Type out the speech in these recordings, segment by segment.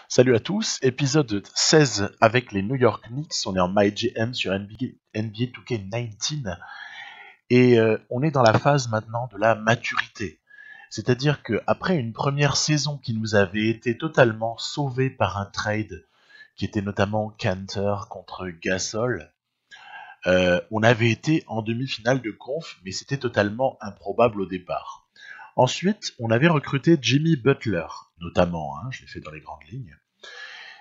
Salut à tous, épisode 16 avec les New York Knicks. On est en MyGM sur NBA 2K19 et on est dans la phase maintenant de la maturité. C'est-à-dire qu'après une première saison qui nous avait été totalement sauvée par un trade qui était notamment Kanter contre Gasol, on avait été en demi-finale de conf, mais c'était totalement improbable au départ. Ensuite, on avait recruté Jimmy Butler, notamment, je l'ai fait dans les grandes lignes.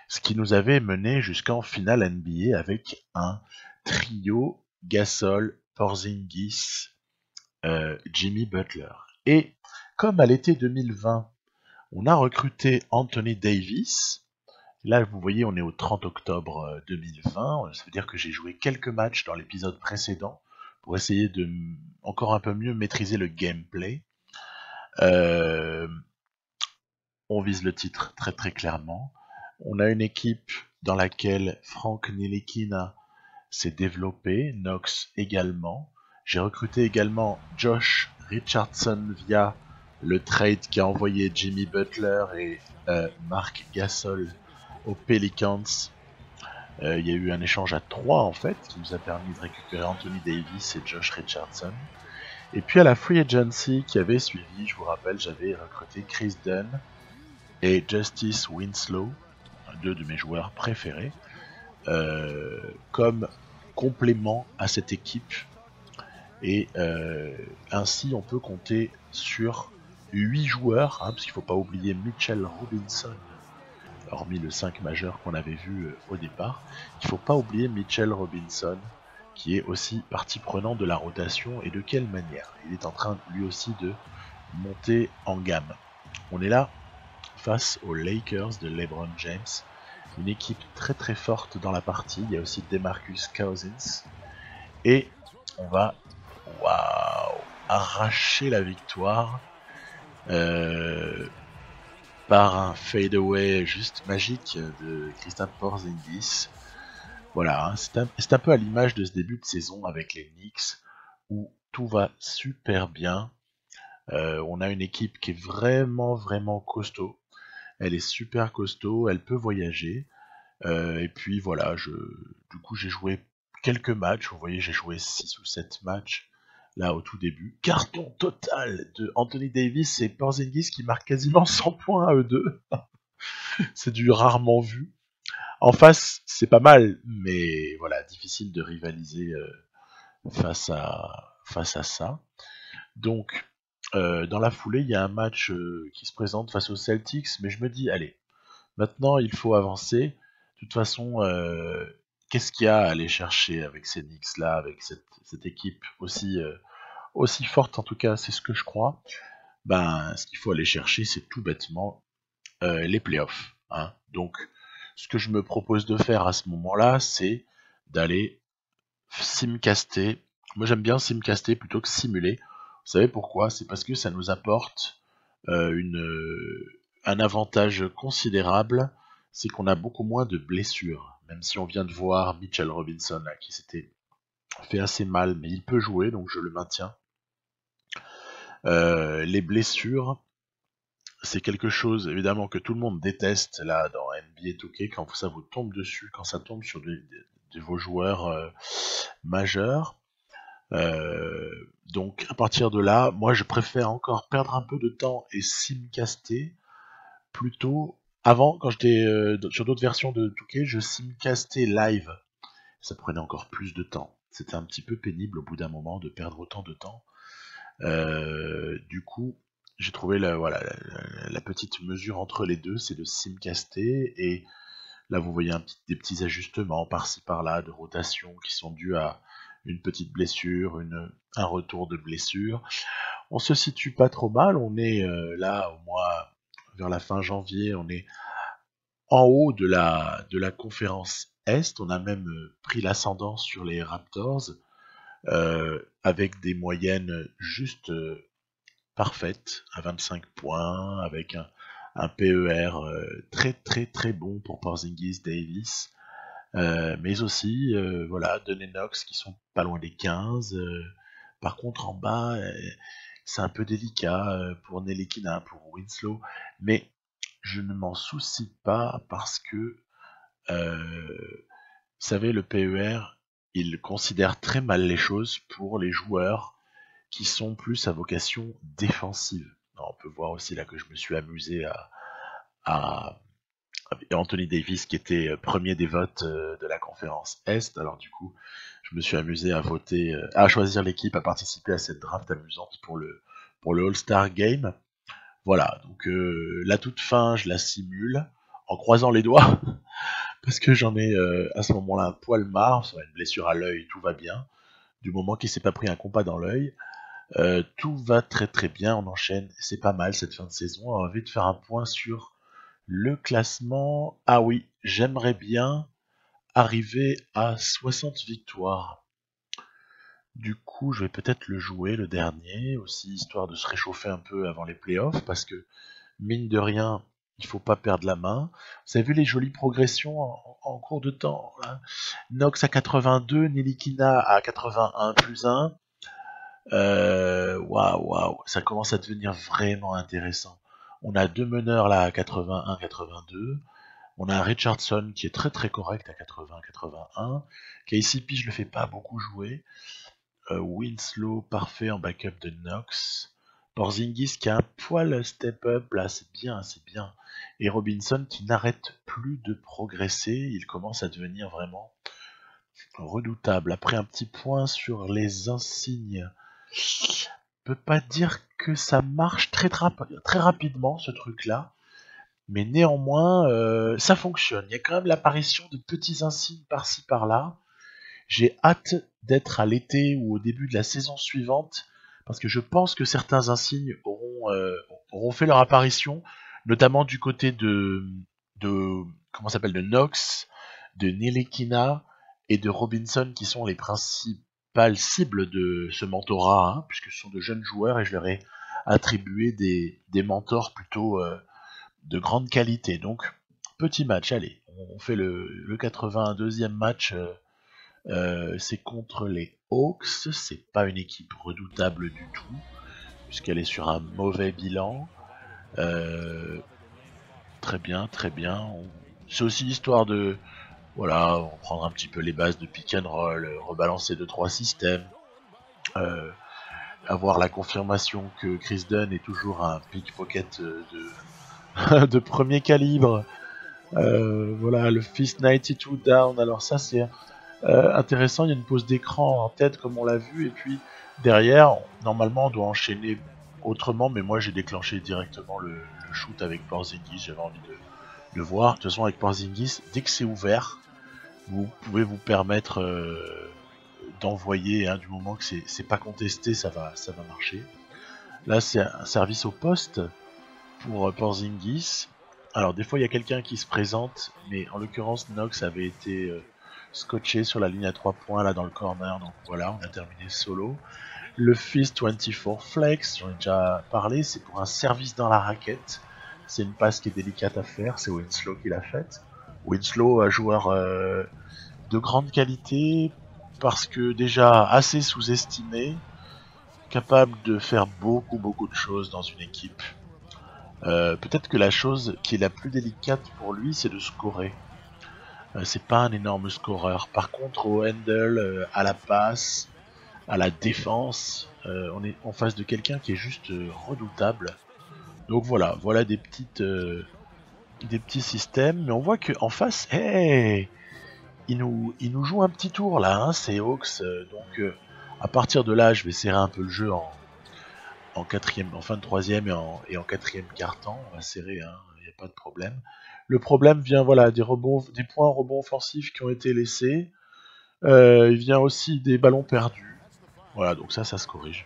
Ce qui nous avait mené jusqu'en finale NBA avec un trio Gasol, Porzingis, Jimmy Butler. Et comme à l'été 2020, on a recruté Anthony Davis. Là, vous voyez, on est au 30 octobre 2020. Ça veut dire que j'ai joué quelques matchs dans l'épisode précédent pour essayer de encore un peu mieux maîtriser le gameplay. On vise le titre très très clairement. On a une équipe dans laquelle Frank Ntilikina s'est développé, Knox également. J'ai recruté également Josh Richardson via le trade qui a envoyé Jimmy Butler et Marc Gasol aux Pelicans. Il y a eu un échange à 3 en fait, qui nous a permis de récupérer Anthony Davis et Josh Richardson. Et puis à la free agency qui avait suivi, je vous rappelle, j'avais recruté Chris Dunn et Justice Winslow, deux de mes joueurs préférés, comme complément à cette équipe. Et ainsi, on peut compter sur 8 joueurs, parce qu'il ne faut pas oublier Mitchell Robinson, hormis le 5 majeur qu'on avait vu au départ. Il ne faut pas oublier Mitchell Robinson, qui est aussi partie prenante de la rotation, et de quelle manière. Il est en train lui aussi de monter en gamme. On est là face aux Lakers de LeBron James, une équipe très très forte dans la partie. Il y a aussi DeMarcus Cousins et on va arracher la victoire par un fadeaway juste magique de Kristaps Porzingis. Voilà, c'est un peu à l'image de ce début de saison avec les Knicks où tout va super bien. On a une équipe qui est vraiment vraiment costaud. Elle est super costaud, elle peut voyager. Et puis voilà, du coup j'ai joué quelques matchs. Vous voyez, j'ai joué 6 ou 7 matchs là au tout début. Carton total de Anthony Davis et Porzingis qui marquent quasiment 100 points à eux deux. C'est du rarement vu. En face, c'est pas mal, mais voilà, difficile de rivaliser face à ça. Donc, dans la foulée, il y a un match qui se présente face aux Celtics, mais je me dis, allez, maintenant il faut avancer. De toute façon, qu'est-ce qu'il y a à aller chercher avec ces Knicks-là, avec cette équipe aussi forte, en tout cas, c'est ce que je crois. Ben, ce qu'il faut aller chercher, c'est tout bêtement les playoffs. Donc, ce que je me propose de faire à ce moment-là, c'est d'aller simcaster. Moi, j'aime bien simcaster plutôt que simuler. Vous savez pourquoi? C'est parce que ça nous apporte un avantage considérable, c'est qu'on a beaucoup moins de blessures. Même si on vient de voir Mitchell Robinson là, qui s'était fait assez mal, mais il peut jouer, donc je le maintiens. Les blessures, c'est quelque chose évidemment que tout le monde déteste là dans NBA 2K quand ça vous tombe dessus, quand ça tombe sur de vos joueurs majeurs. Donc à partir de là, moi je préfère encore perdre un peu de temps et simcaster plutôt. Avant, quand j'étais sur d'autres versions de 2K, je simcastais live. Ça prenait encore plus de temps. C'était un petit peu pénible au bout d'un moment de perdre autant de temps. Du coup, j'ai trouvé la petite mesure entre les deux, c'est de simcaster. Et là, vous voyez des petits ajustements par-ci par-là de rotation qui sont dus à une petite blessure, un retour de blessure. On se situe pas trop mal. On est là au mois vers la fin janvier. On est en haut de la conférence Est. On a même pris l'ascendant sur les Raptors avec des moyennes juste parfaites à 25 points, avec un PER très très très bon pour Porzingis, Davis, mais aussi voilà, Dunn et Knox qui sont pas loin des 15. Par contre en bas, c'est un peu délicat pour Ntilikina, pour Winslow, mais je ne m'en soucie pas parce que, vous savez, le PER, il considère très mal les choses pour les joueurs qui sont plus à vocation défensive. Alors, on peut voir aussi là que je me suis amusé à Anthony Davis qui était premier des votes de la conférence Est. Alors du coup, je me suis amusé à voter, à choisir l'équipe, à participer à cette draft amusante pour le All-Star Game. Voilà, donc la toute fin, je la simule en croisant les doigts parce que j'en ai à ce moment-là un poil marre, ça va une blessure à l'œil, tout va bien. Du moment qu'il s'est pas pris un compas dans l'œil, tout va très très bien, on enchaîne, c'est pas mal cette fin de saison. On a envie de faire un point sur le classement. Ah oui, j'aimerais bien arriver à 60 victoires. Du coup, je vais peut-être le jouer, le dernier, aussi, histoire de se réchauffer un peu avant les playoffs, parce que, mine de rien, il faut pas perdre la main. Vous avez vu les jolies progressions en cours de temps là. Nox à 82, Nilikina à 81 plus 1. Waouh, ça commence à devenir vraiment intéressant. On a deux meneurs là à 81, 82. On a un Richardson qui est très très correct à 80-81. KCP, je le fais pas beaucoup jouer. Winslow, parfait en backup de Knox. Porzingis qui a un poil step up, là c'est bien, c'est bien. Et Robinson qui n'arrête plus de progresser, il commence à devenir vraiment redoutable. Après un petit point sur les insignes, je peux pas dire que ça marche très rapidement ce truc là. Mais néanmoins, ça fonctionne. Il y a quand même l'apparition de petits insignes par-ci par-là. J'ai hâte d'être à l'été ou au début de la saison suivante, parce que je pense que certains insignes auront fait leur apparition, notamment du côté de comment ça s'appelle, de Knox, de Nilekina et de Robinson, qui sont les principales cibles de ce mentorat, hein, puisque ce sont de jeunes joueurs et je leur ai attribué des mentors plutôt de grande qualité. Donc, petit match, allez, on fait le 82e match, c'est contre les Hawks, c'est pas une équipe redoutable du tout, puisqu'elle est sur un mauvais bilan. Très bien, très bien. C'est aussi l'histoire de, voilà, on prendre un petit peu les bases de pick and roll, rebalancer 2-3 systèmes, avoir la confirmation que Chris Dunn est toujours un pickpocket de premier calibre. Voilà, le Fist 92 down. Alors ça c'est intéressant, il y a une pause d'écran en tête comme on l'a vu, et puis derrière, normalement on doit enchaîner autrement, mais moi j'ai déclenché directement le shoot avec Porzingis, j'avais envie de voir. De toute façon avec Porzingis, dès que c'est ouvert, vous pouvez vous permettre d'envoyer, hein, du moment que c'est pas contesté, ça va marcher. Là c'est un service au poste pour Porzingis. Alors des fois il y a quelqu'un qui se présente, mais en l'occurrence Knox avait été scotché sur la ligne à 3 points là dans le corner, donc voilà, on a terminé solo. Le Fist 24 Flex, j'en ai déjà parlé, c'est pour un service dans la raquette. C'est une passe qui est délicate à faire, c'est Winslow qui l'a faite. Winslow, un joueur de grande qualité, parce que déjà assez sous-estimé, capable de faire beaucoup de choses dans une équipe. Peut-être que la chose qui est la plus délicate pour lui, c'est de scorer. C'est pas un énorme scoreur. Par contre, au handle, à la passe, à la défense, on est en face de quelqu'un qui est juste redoutable. Donc voilà des petits systèmes. Mais on voit que en face, hey, il nous joue un petit tour là, hein, c'est Hawks. Donc à partir de là, je vais serrer un peu le jeu en quatrième, en fin de troisième et en quatrième quart-temps. On va serrer, hein, y a pas de problème. Le problème vient des points rebonds offensifs qui ont été laissés. Il vient aussi des ballons perdus. Voilà, donc ça se corrige.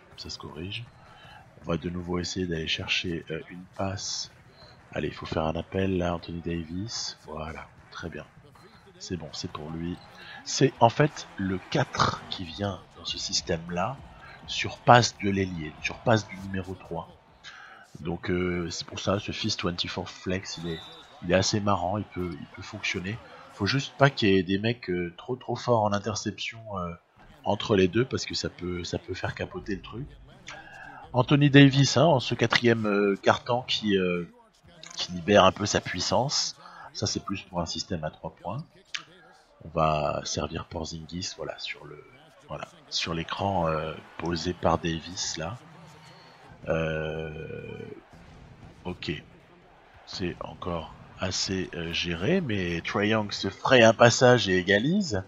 On va de nouveau essayer d'aller chercher une passe. Allez, il faut faire un appel là, Anthony Davis. Voilà, très bien. C'est bon, c'est pour lui. C'est en fait le 4 qui vient dans ce système-là, sur passe de l'ailier, sur passe du numéro 3. Donc c'est pour ça, ce Fist 24 Flex, il est assez marrant, il peut fonctionner. Faut juste pas qu'il y ait des mecs trop forts en interception entre les deux, parce que ça peut faire capoter le truc. Anthony Davis, hein, en ce quatrième quart-temps, qui qui libère un peu sa puissance. Ça c'est plus pour un système à 3 points. On va servir Porzingis sur l'écran posé par Davis là. Ok, c'est encore assez géré, mais Trae Young se fraye un passage et égalise.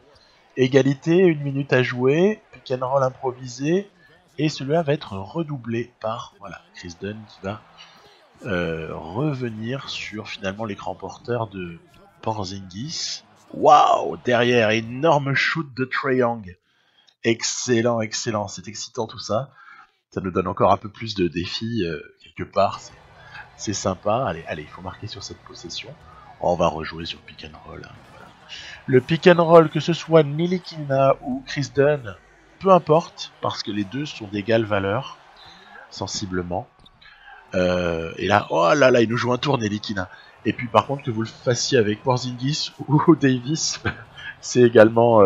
Égalité, 1 minute à jouer, pick and roll improvisé, et celui-là va être redoublé par Chris Dunn qui va revenir sur finalement l'écran porteur de Porzingis. Waouh, derrière, énorme shoot de Trae Young. Excellent, excellent, c'est excitant tout ça. Ça nous donne encore un peu plus de défis quelque part. C'est sympa. Allez, il faut marquer sur cette possession. On va rejouer sur pick and roll. Hein, voilà. Le pick and roll, que ce soit Ntilikina ou Chris Dunn, peu importe, parce que les deux sont d'égale valeur, sensiblement. Et là, oh là là, il nous joue un tour Ntilikina. Et puis par contre, que vous le fassiez avec Porzingis ou Davis, c'est également...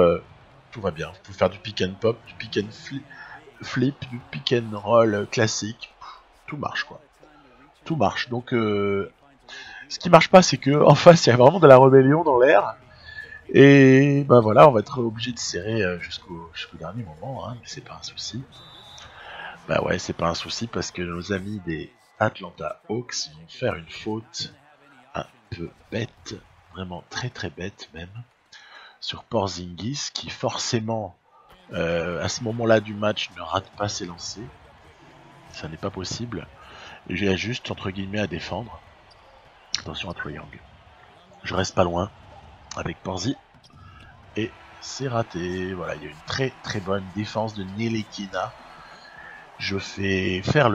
tout va bien. Vous pouvez faire du pick and pop, du pick and flip, du pick and roll classique. Tout marche, quoi. Tout marche. Donc, ce qui marche pas, c'est que en face, il y a vraiment de la rébellion dans l'air. Et ben voilà, on va être obligé de serrer jusqu'au dernier moment, hein, mais c'est pas un souci. Bah ouais, c'est pas un souci parce que nos amis des Atlanta Hawks vont faire une faute un peu bête, vraiment très très bête même, sur Porzingis qui forcément à ce moment-là du match ne rate pas ses lancers. Ça n'est pas possible. Et j'ai juste entre guillemets à défendre. Attention à Trae Young. Je reste pas loin avec Porzi. Et c'est raté. Voilà, il y a une très très bonne défense de Ntilikina. Je fais faire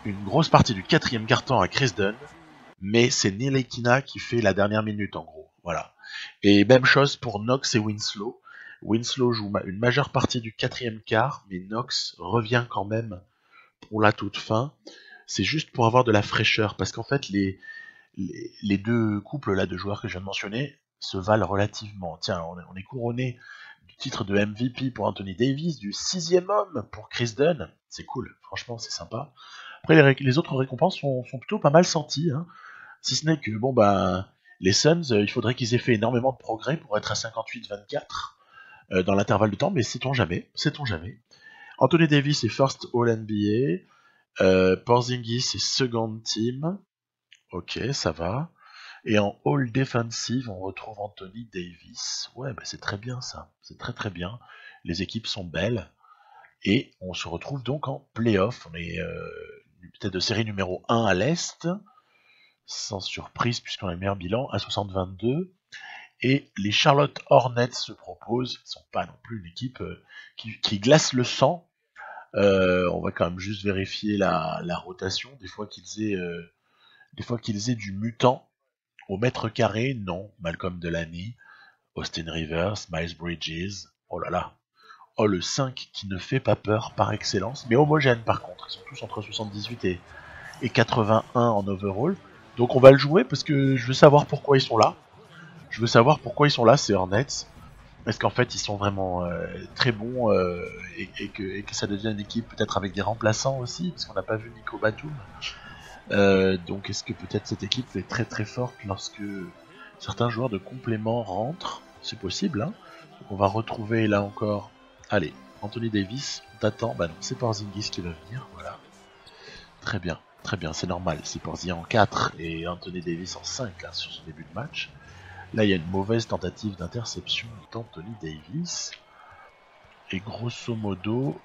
une grosse partie du 4e quart-temps à Chris Dunn. Mais c'est Ntilikina qui fait la dernière minute en gros. Voilà. Et même chose pour Knox et Winslow. Winslow joue une majeure partie du 4e quart, mais Knox revient quand même pour la toute fin. C'est juste pour avoir de la fraîcheur, parce qu'en fait les deux couples là de joueurs que je viens de mentionner se valent relativement. Tiens, on est couronné du titre de MVP pour Anthony Davis, du 6e homme pour Chris Dunn. C'est cool, franchement c'est sympa. Après les autres récompenses sont plutôt pas mal senties, hein. Si ce n'est que bon les Suns, il faudrait qu'ils aient fait énormément de progrès pour être à 58-24 dans l'intervalle de temps, mais sait-on jamais. Anthony Davis est first All-NBA, Porzingis est second team, ok, ça va. Et en All Defensive, on retrouve Anthony Davis. Ouais, c'est très bien ça, c'est très très bien. Les équipes sont belles, et on se retrouve donc en playoff. On est peut-être de série numéro 1 à l'Est, sans surprise puisqu'on a le meilleur bilan à 60-22. Et les Charlotte Hornets se proposent, ils ne sont pas non plus une équipe qui glace le sang. On va quand même juste vérifier la rotation. Des fois qu'ils aient du mutant au mètre carré, non. Malcolm Delaney, Austin Rivers, Miles Bridges, oh là là. Oh, le 5 qui ne fait pas peur par excellence, mais homogène par contre. Ils sont tous entre 78 et 81 en overall. Donc on va le jouer parce que je veux savoir pourquoi ils sont là. Ces Hornets. Est-ce qu'en fait ils sont vraiment très bons et que ça devient une équipe peut-être avec des remplaçants aussi, parce qu'on n'a pas vu Nico Batum. Donc est-ce que peut-être cette équipe est très très forte lorsque certains joueurs de complément rentrent? C'est possible, hein. Donc on va retrouver là encore, allez, Anthony Davis, on t'attend. Bah non, c'est Porzingis qui va venir, voilà. Très bien, c'est normal, c'est Porzingis en 4 et Anthony Davis en 5 là, sur ce début de match. Là, il y a une mauvaise tentative d'interception d'Anthony Davis. Et grosso modo,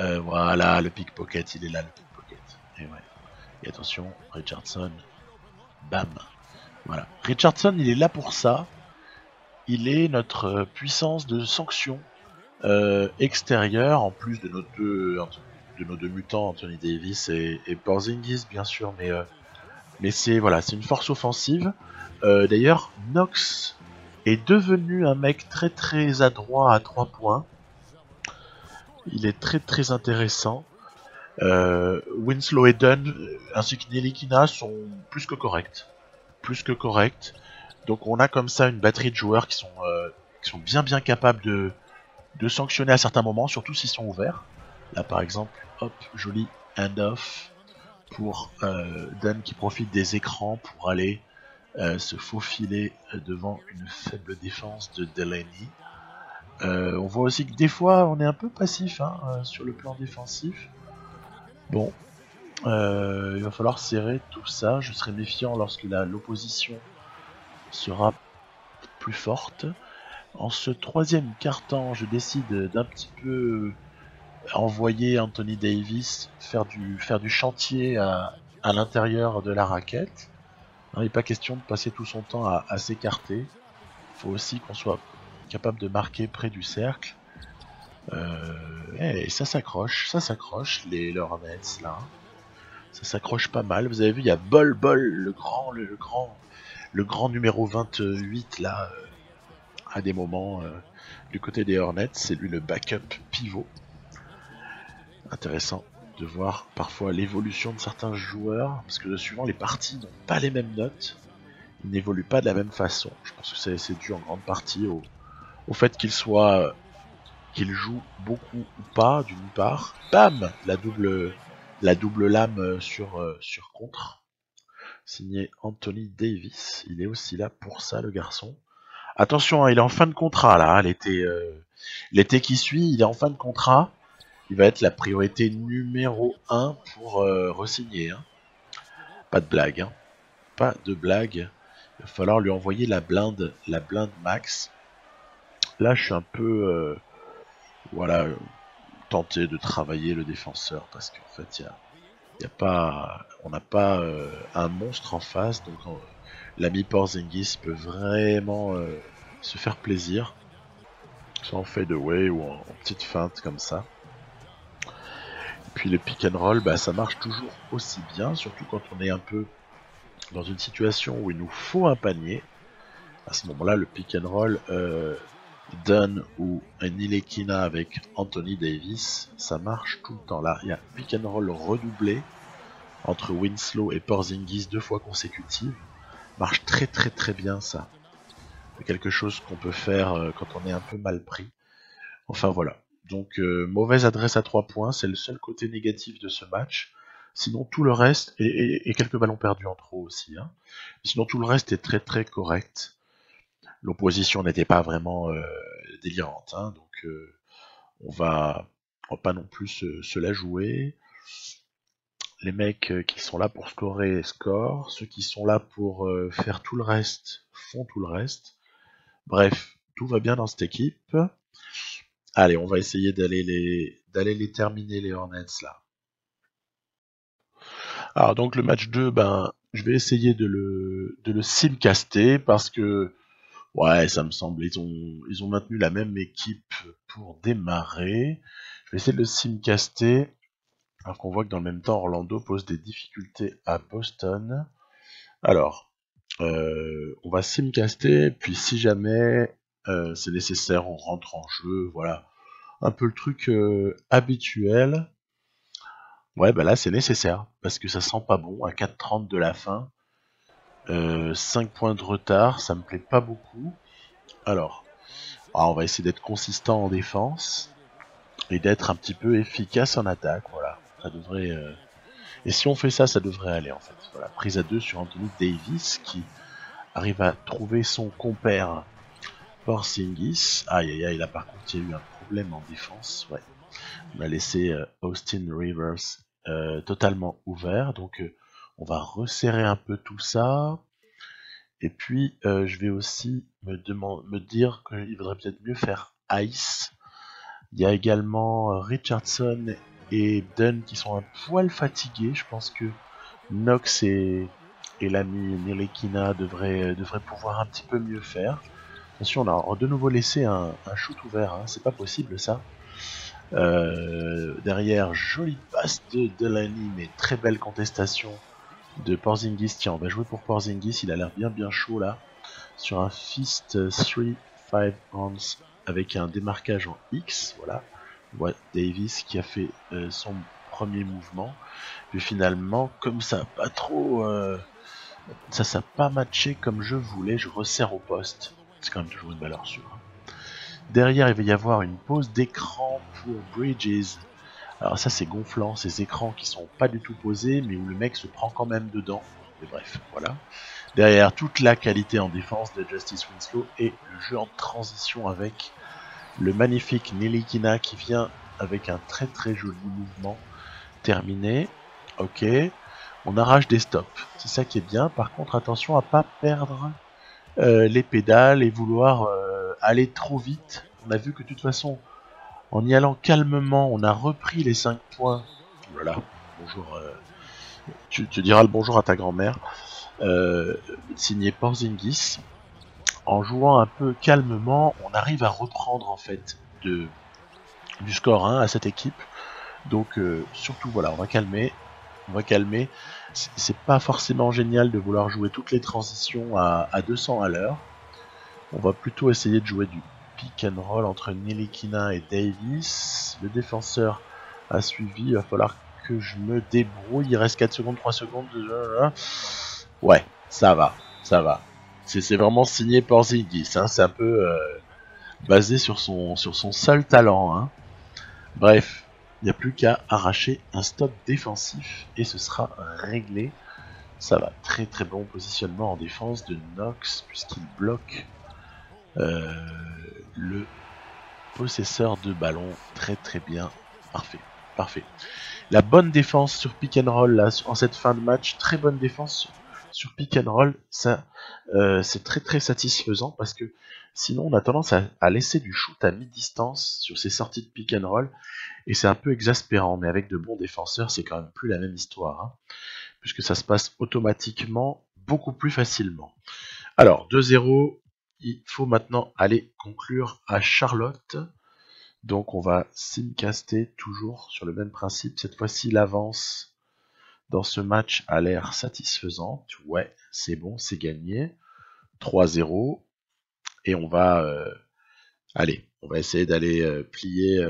voilà, le pickpocket, il est là, le pickpocket. Et ouais. Et attention, Richardson, bam. Voilà. Richardson, il est là pour ça. Il est notre puissance de sanction extérieure, en plus de nos deux mutants, Anthony Davis et Porzingis, bien sûr. Mais c'est une force offensive. D'ailleurs, Knox est devenu un mec très très adroit à 3 points. Il est très très intéressant. Winslow et Dunn ainsi que Ntilikina sont plus que corrects. Donc on a comme ça une batterie de joueurs qui sont bien capables de sanctionner à certains moments, surtout s'ils sont ouverts. Là par exemple, hop, joli hand-off pour Dunn qui profite des écrans pour aller se faufiler devant une faible défense de Delaney. On voit aussi que des fois on est un peu passif sur le plan défensif. Bon, il va falloir serrer tout ça. Je serai méfiant lorsque l'opposition sera plus forte. En ce troisième quart-temps, je décide d'un petit peu envoyer Anthony Davis faire du chantier à l'intérieur de la raquette. Il n'est pas question de passer tout son temps à s'écarter. Il faut aussi qu'on soit capable de marquer près du cercle. Et ça s'accroche, les Hornets là. Ça s'accroche pas mal. Vous avez vu, il y a Bol, le grand numéro 28 là, à des moments du côté des Hornets. C'est lui le backup pivot. Intéressant de voir parfois l'évolution de certains joueurs, parce que suivant les parties n'ont pas les mêmes notes, ils n'évoluent pas de la même façon. Je pense que c'est dû en grande partie au fait qu'ils jouent beaucoup ou pas, d'une part. Bam, la double lame sur contre. Signé Anthony Davis. Il est aussi là pour ça, le garçon. Attention, il est en fin de contrat là. L'été qui suit, il est en fin de contrat. Il va être la priorité numéro 1 pour re-signer. Pas de blague. Pas de blague. Il va falloir lui envoyer la blinde max. Là, je suis un peu tenté de travailler le défenseur parce qu'en fait, on n'a pas un monstre en face, donc l'ami Porzingis peut vraiment se faire plaisir, soit en fadeaway ou en petite feinte comme ça. Et puis le pick and roll, ça marche toujours aussi bien, surtout quand on est un peu dans une situation où il nous faut un panier. À ce moment-là, le pick and roll Dunn ou Ntilikina avec Anthony Davis, ça marche tout le temps. Là, il y a pick and roll redoublé entre Winslow et Porzingis 2 fois consécutives. Marche très très très bien ça. C'est quelque chose qu'on peut faire quand on est un peu mal pris. Enfin voilà. Donc mauvaise adresse à 3 points, c'est le seul côté négatif de ce match. Sinon tout le reste, et quelques ballons perdus en trop aussi. Sinon tout le reste est très très correct. L'opposition n'était pas vraiment délirante, donc on va pas non plus se la jouer. Les mecs qui sont là pour scorer scorent, ceux qui sont là pour faire tout le reste font tout le reste. Bref, tout va bien dans cette équipe. Allez, on va essayer d'aller les terminer, les Hornets là. Alors donc le match 2, je vais essayer de le simcaster parce que ouais, ça me semble, ils ont maintenu la même équipe pour démarrer. Je vais essayer de le simcaster. Alors qu'on voit que dans le même temps, Orlando pose des difficultés à Boston. Alors, on va simcaster, puis si jamais c'est nécessaire, on rentre en jeu. Voilà, un peu le truc habituel. Ouais, là c'est nécessaire, parce que ça sent pas bon, à 4:30 de la fin. 5 points de retard, ça me plaît pas beaucoup. Alors, on va essayer d'être consistant en défense, et d'être un petit peu efficace en attaque, voilà. Ça devrait... Et si on fait ça, ça devrait aller en fait. Voilà, prise à 2 sur Anthony Davis qui arrive à trouver son compère Porzingis. Aïe, là par contre il y a eu un problème en défense. Ouais. On a laissé Austin Rivers totalement ouvert. Donc on va resserrer un peu tout ça. Et puis je vais aussi me dire qu'il vaudrait peut-être mieux faire Ice. Il y a également Richardson et Dunn qui sont un poil fatigués. Je pense que Knox et l'ami Ntilikina devraient pouvoir un petit peu mieux faire. Attention, on a de nouveau laissé un shoot ouvert, c'est pas possible ça. Derrière, jolie passe de Delaney, mais très belle contestation de Porzingis. Tiens, on va jouer pour Porzingis, il a l'air bien chaud là. Sur un fist 3-5 ounce avec un démarquage en X, voilà. On voit Davis qui a fait son premier mouvement. Puis finalement, comme ça pas trop... ça n'a pas matché comme je voulais, je resserre au poste. C'est quand même toujours une valeur sûre. Derrière, il va y avoir une pause d'écran pour Bridges Alors ça c'est gonflant, ces écrans qui sont pas du tout posés, mais où le mec se prend quand même dedans. Mais bref, voilà. Derrière, toute la qualité en défense de Justice Winslow et le jeu en transition avec le magnifique Ntilikina qui vient avec un très très joli mouvement. Terminé. Ok. On arrache des stops. C'est ça qui est bien. Par contre, attention à pas perdre les pédales et vouloir aller trop vite. On a vu que de toute façon, en y allant calmement, on a repris les 5 points. Voilà. Bonjour. Tu diras le bonjour à ta grand-mère. Signé Porzingis. En jouant un peu calmement, on arrive à reprendre en fait du score 1 à cette équipe. Donc surtout voilà, on va calmer. C'est pas forcément génial de vouloir jouer toutes les transitions à 200 à l'heure. On va plutôt essayer de jouer du pick and roll entre Ntilikina et Davis. Le défenseur a suivi, il va falloir que je me débrouille. Il reste 4 secondes, 3 secondes. Ouais, ça va. C'est vraiment signé Porzingis, hein. C'est un peu basé sur son seul talent, hein. Bref, il n'y a plus qu'à arracher un stop défensif et ce sera réglé. Ça va, très très bon positionnement en défense de Knox puisqu'il bloque le possesseur de ballon. Très très bien, parfait. La bonne défense sur pick and roll là, en cette fin de match, très bonne défense sur pick and roll, ça c'est très très satisfaisant parce que sinon on a tendance à laisser du shoot à mi-distance sur ces sorties de pick and roll et c'est un peu exaspérant, mais avec de bons défenseurs c'est quand même plus la même histoire, hein, puisque ça se passe automatiquement beaucoup plus facilement. Alors 2-0, il faut maintenant aller conclure à Charlotte. Donc on va simcaster toujours sur le même principe. Cette fois-ci l'avance dans ce match a l'air satisfaisante. Ouais, c'est bon, c'est gagné. 3-0. Et on va on va essayer d'aller plier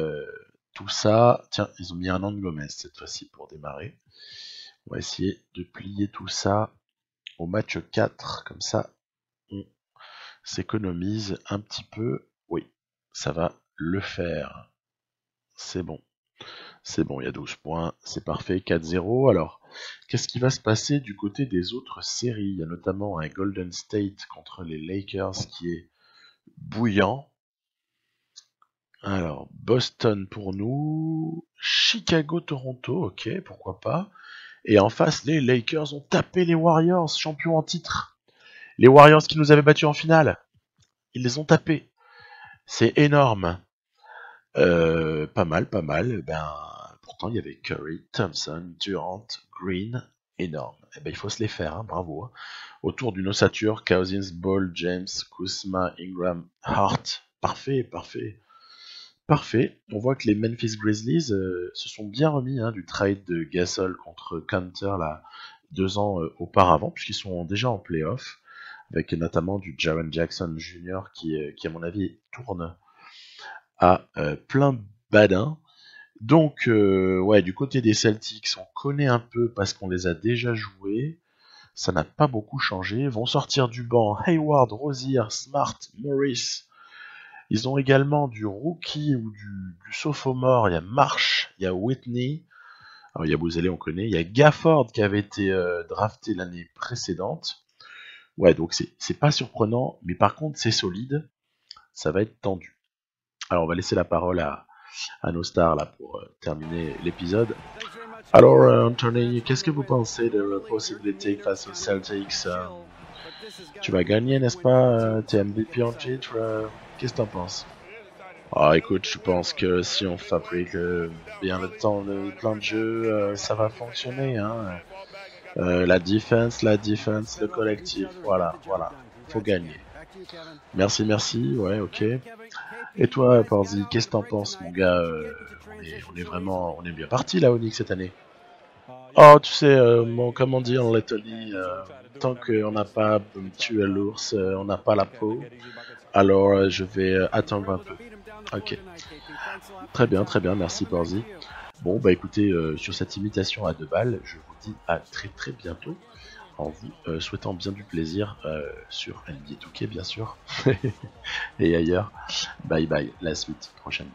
tout ça. Tiens, ils ont mis un Anne Gomez cette fois-ci pour démarrer. On va essayer de plier tout ça au match 4. Comme ça, on s'économise un petit peu. Oui, ça va le faire. C'est bon, il y a 12 points, c'est parfait, 4-0. Alors, qu'est-ce qui va se passer du côté des autres séries? Il y a notamment un Golden State contre les Lakers qui est bouillant. Alors, Boston pour nous, Chicago-Toronto, ok, pourquoi pas. Et en face, les Lakers ont tapé les Warriors, champions en titre. Les Warriors qui nous avaient battus en finale, ils les ont tapés. C'est énorme. Pas mal. Ben, pourtant, il y avait Curry, Thompson, Durant, Green, énorme. Et ben, il faut se les faire, hein, bravo. Hein. Autour d'une ossature, Cousins, Ball, James, Kuzma, Ingram, Hart. Parfait. On voit que les Memphis Grizzlies se sont bien remis hein, du trade de Gasol contre Cantor là 2 ans auparavant, puisqu'ils sont déjà en playoff, avec notamment du Jaren Jackson Jr. qui à mon avis tourne à plein de badins. Donc ouais, du côté des Celtics, on connaît un peu parce qu'on les a déjà joués. Ça n'a pas beaucoup changé. Vont sortir du banc Hayward, Rozier, Smart, Morris. Ils ont également du rookie ou du sophomore. Il y a Marsh, il y a Whitney. Alors il y a Bouzélé, on connaît. Il y a Gafford qui avait été drafté l'année précédente. Ouais, donc c'est pas surprenant, mais par contre c'est solide. Ça va être tendu. Alors on va laisser la parole à nos stars là pour terminer l'épisode. Alors Anthony, qu'est-ce que vous pensez de la possibilité face aux Celtics? Tu vas gagner, n'est-ce pas? T'es MVP en titre, qu'est-ce que t'en penses? Ah écoute, je pense que si on fabrique bien le plan de jeu, ça va fonctionner, hein. La défense, le collectif, voilà, faut gagner. Merci, ouais, ok. Et toi, Porzi, qu'est-ce que t'en penses, mon gars? On est bien parti là, Onyx, cette année. Oh, tu sais, comme on dit en Lettonie, tant qu'on n'a pas tué l'ours, on n'a pas la peau. Alors, je vais attendre un peu. Ok. Très bien, merci, Porzi. Bon, bah écoutez, sur cette imitation à 2 balles, je vous dis à très très bientôt. En vous souhaitant bien du plaisir sur NBA 2K bien sûr et ailleurs. Bye bye, la suite prochaine.